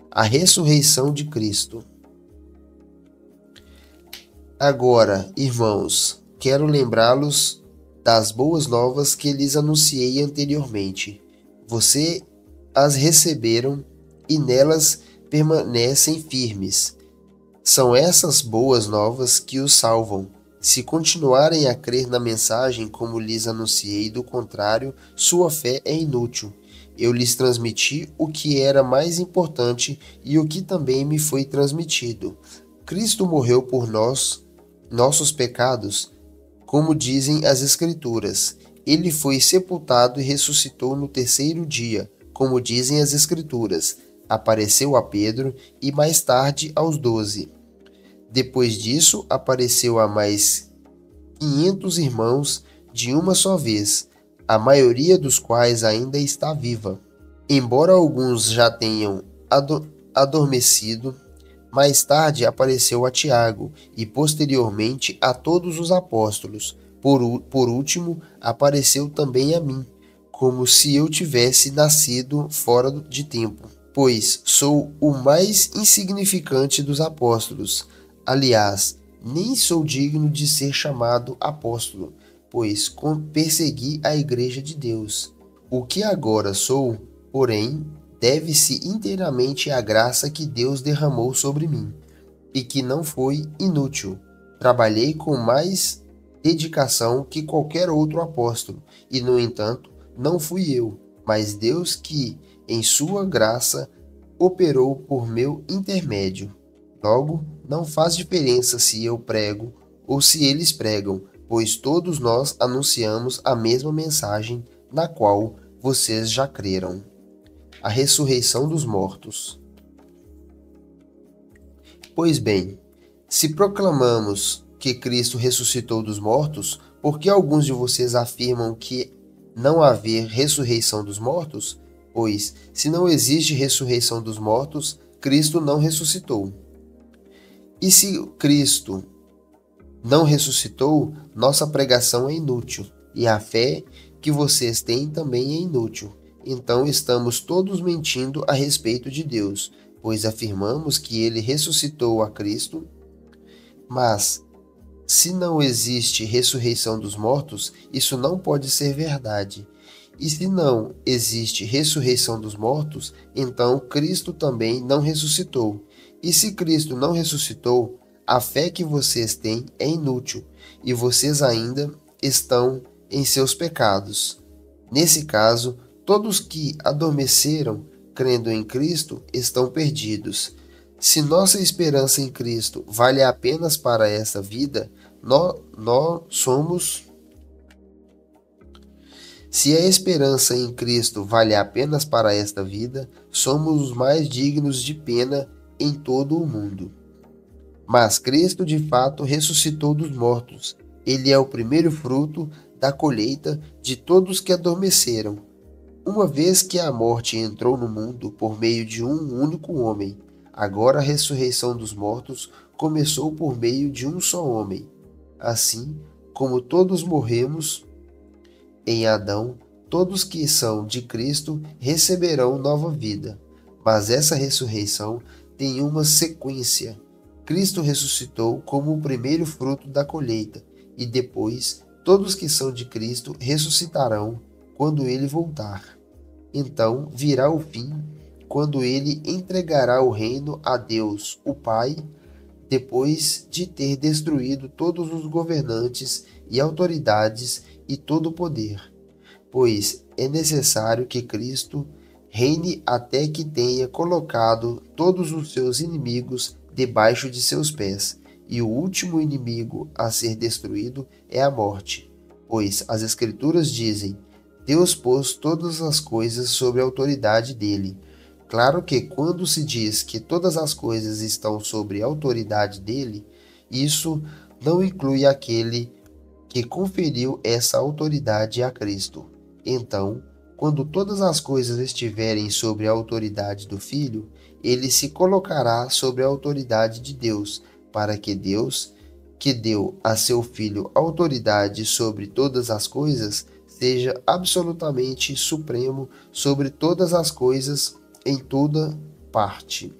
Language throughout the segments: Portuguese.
A ressurreição de Cristo. Agora, irmãos, quero lembrá-los das boas novas que lhes anunciei anteriormente. Você as receberam e nelas permanecem firmes. São essas boas novas que os salvam. Se continuarem a crer na mensagem como lhes anunciei, do contrário, sua fé é inútil. Eu lhes transmiti o que era mais importante e o que também me foi transmitido. Cristo morreu por nossos pecados, como dizem as Escrituras. Ele foi sepultado e ressuscitou no terceiro dia, como dizem as Escrituras. Apareceu a Pedro e mais tarde aos 12. Depois disso, apareceu a mais 500 irmãos de uma só vez, a maioria dos quais ainda está viva. Embora alguns já tenham adormecido, mais tarde apareceu a Tiago e posteriormente a todos os apóstolos. Por último, apareceu também a mim, como se eu tivesse nascido fora de tempo, pois sou o mais insignificante dos apóstolos. Aliás, nem sou digno de ser chamado apóstolo, pois persegui a igreja de Deus. O que agora sou, porém, deve-se inteiramente à graça que Deus derramou sobre mim, e que não foi inútil. Trabalhei com mais dedicação que qualquer outro apóstolo, e, no entanto, não fui eu, mas Deus que, em sua graça, operou por meu intermédio. Logo, não faz diferença se eu prego ou se eles pregam, pois todos nós anunciamos a mesma mensagem, na qual vocês já creram. A ressurreição dos mortos. Pois bem, se proclamamos que Cristo ressuscitou dos mortos, por que alguns de vocês afirmam que não haver ressurreição dos mortos? Pois, se não existe ressurreição dos mortos, Cristo não ressuscitou. E se Cristo não ressuscitou, nossa pregação é inútil, e a fé que vocês têm também é inútil. Então estamos todos mentindo a respeito de Deus, pois afirmamos que ele ressuscitou a Cristo. Mas, se não existe ressurreição dos mortos, isso não pode ser verdade. E se não existe ressurreição dos mortos, então Cristo também não ressuscitou. E se Cristo não ressuscitou, a fé que vocês têm é inútil, e vocês ainda estão em seus pecados. Nesse caso, todos que adormeceram, crendo em Cristo, estão perdidos. Se nossa esperança em Cristo vale apenas para esta vida, nós somos. Se a esperança em Cristo vale apenas para esta vida, somos os mais dignos de pena em todo o mundo. Mas Cristo de fato ressuscitou dos mortos. Ele é o primeiro fruto da colheita de todos que adormeceram. Uma vez que a morte entrou no mundo por meio de um único homem, agora a ressurreição dos mortos começou por meio de um só homem. Assim, como todos morremos em Adão, todos que são de Cristo receberão nova vida. Mas essa ressurreição tem uma sequência. Cristo ressuscitou como o primeiro fruto da colheita, e depois todos que são de Cristo ressuscitarão quando ele voltar. Então virá o fim, quando ele entregará o reino a Deus, o Pai, depois de ter destruído todos os governantes e autoridades e todo o poder. Pois é necessário que Cristo reine até que tenha colocado todos os seus inimigos debaixo de seus pés, e o último inimigo a ser destruído é a morte. Pois as Escrituras dizem: Deus pôs todas as coisas sob a autoridade dele. Claro que quando se diz que todas as coisas estão sob a autoridade dele, isso não inclui aquele que conferiu essa autoridade a Cristo. Então, quando todas as coisas estiverem sob a autoridade do Filho, ele se colocará sob a autoridade de Deus, para que Deus, que deu a seu Filho autoridade sobre todas as coisas, seja absolutamente supremo sobre todas as coisas em toda parte.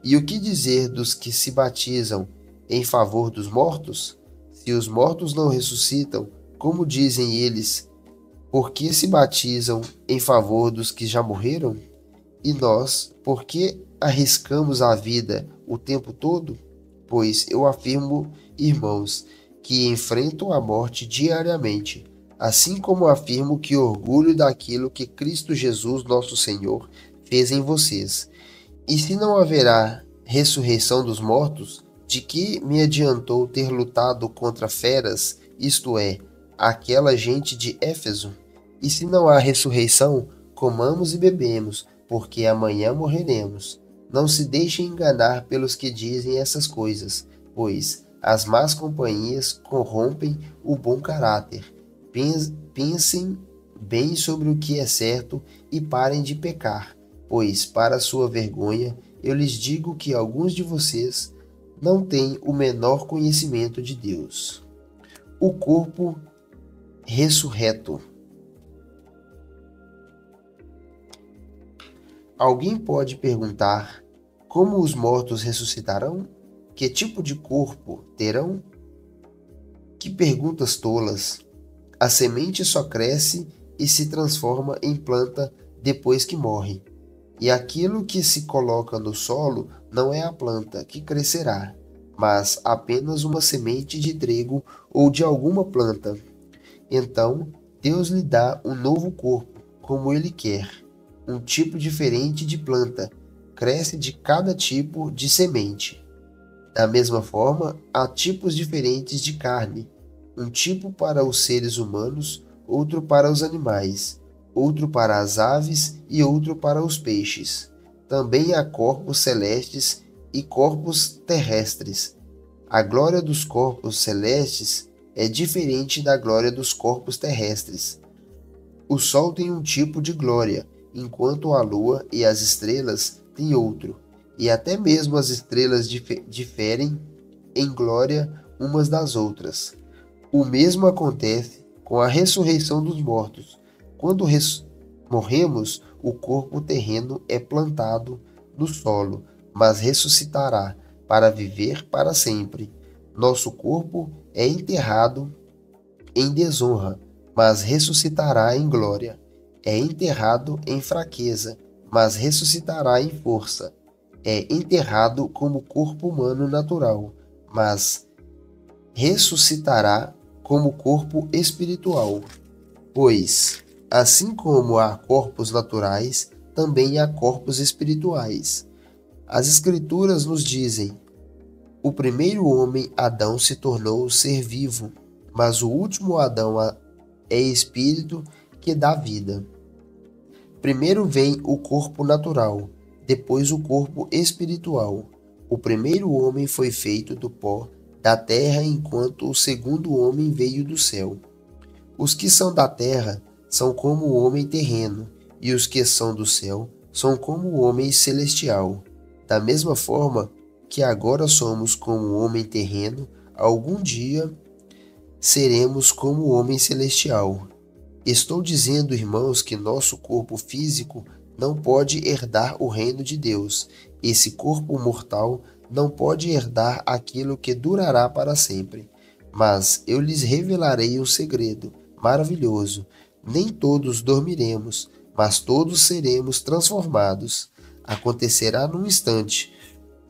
E o que dizer dos que se batizam em favor dos mortos? Se os mortos não ressuscitam, como dizem eles, por que se batizam em favor dos que já morreram? E nós, por que arriscamos a vida o tempo todo? Pois eu afirmo, irmãos, que enfrentam a morte diariamente, assim como afirmo que orgulho daquilo que Cristo Jesus, nosso Senhor, fez em vocês. E se não haverá ressurreição dos mortos, de que me adiantou ter lutado contra feras, isto é, aquela gente de Éfeso? E se não há ressurreição, comamos e bebemos, porque amanhã morreremos. Não se deixem enganar pelos que dizem essas coisas, pois as más companhias corrompem o bom caráter. Pensem bem sobre o que é certo e parem de pecar, pois, para sua vergonha, eu lhes digo que alguns de vocês não têm o menor conhecimento de Deus. O corpo ressurreto. Alguém pode perguntar: como os mortos ressuscitarão? Que tipo de corpo terão? Que perguntas tolas! A semente só cresce e se transforma em planta depois que morre. E aquilo que se coloca no solo não é a planta que crescerá, mas apenas uma semente de trigo ou de alguma planta. Então, Deus lhe dá um novo corpo, como Ele quer. Um tipo diferente de planta cresce de cada tipo de semente. Da mesma forma, há tipos diferentes de carne, um tipo para os seres humanos, outro para os animais, outro para as aves e outro para os peixes. Também há corpos celestes e corpos terrestres. A glória dos corpos celestes é diferente da glória dos corpos terrestres. O sol tem um tipo de glória, enquanto a lua e as estrelas têm outro, e até mesmo as estrelas diferem em glória umas das outras. O mesmo acontece com a ressurreição dos mortos. Quando morremos, o corpo terreno é plantado no solo, mas ressuscitará para viver para sempre. Nosso corpo é enterrado em desonra, mas ressuscitará em glória. É enterrado em fraqueza, mas ressuscitará em força. É enterrado como corpo humano natural, mas ressuscitará como corpo espiritual. Pois, assim como há corpos naturais, também há corpos espirituais. As Escrituras nos dizem: o primeiro homem, Adão, se tornou ser vivo, mas o último Adão é espírito que dá vida. Primeiro vem o corpo natural, depois o corpo espiritual. O primeiro homem foi feito do pó da terra, enquanto o segundo homem veio do céu. Os que são da terra são como o homem terreno, e os que são do céu são como o homem celestial. Da mesma forma que agora somos como o homem terreno, algum dia seremos como o homem celestial. Estou dizendo, irmãos, que nosso corpo físico não pode herdar o reino de Deus. Esse corpo mortal não pode herdar aquilo que durará para sempre. Mas eu lhes revelarei um segredo maravilhoso. Nem todos dormiremos, mas todos seremos transformados. Acontecerá num instante,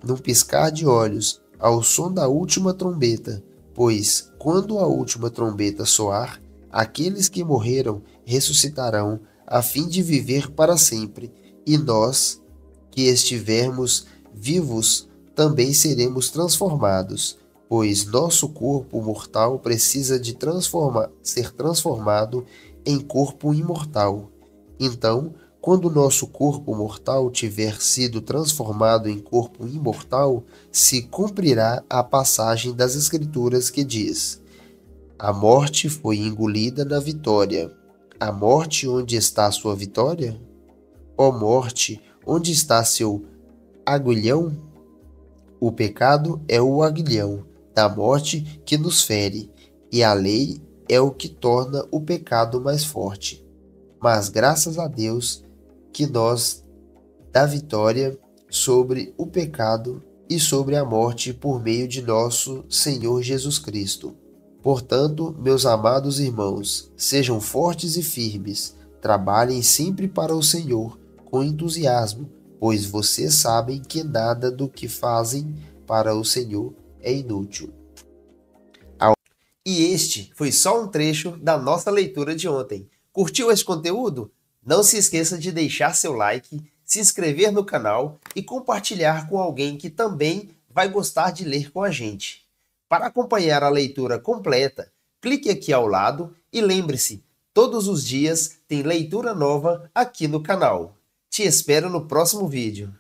num piscar de olhos, ao som da última trombeta. Pois, quando a última trombeta soar, aqueles que morreram ressuscitarão a fim de viver para sempre, e nós, que estivermos vivos, também seremos transformados, pois nosso corpo mortal precisa de ser transformado em corpo imortal. Então, quando nosso corpo mortal tiver sido transformado em corpo imortal, se cumprirá a passagem das Escrituras que diz: a morte foi engolida na vitória. A morte, onde está sua vitória? Ó morte, onde está seu aguilhão? O pecado é o aguilhão da morte que nos fere, e a lei é o que torna o pecado mais forte. Mas graças a Deus que nós da vitória sobre o pecado e sobre a morte por meio de nosso Senhor Jesus Cristo. Portanto, meus amados irmãos, sejam fortes e firmes, trabalhem sempre para o Senhor com entusiasmo, pois vocês sabem que nada do que fazem para o Senhor é inútil. E este foi só um trecho da nossa leitura de ontem. Curtiu esse conteúdo? Não se esqueça de deixar seu like, se inscrever no canal e compartilhar com alguém que também vai gostar de ler com a gente. Para acompanhar a leitura completa, clique aqui ao lado e lembre-se, todos os dias tem leitura nova aqui no canal. Te espero no próximo vídeo.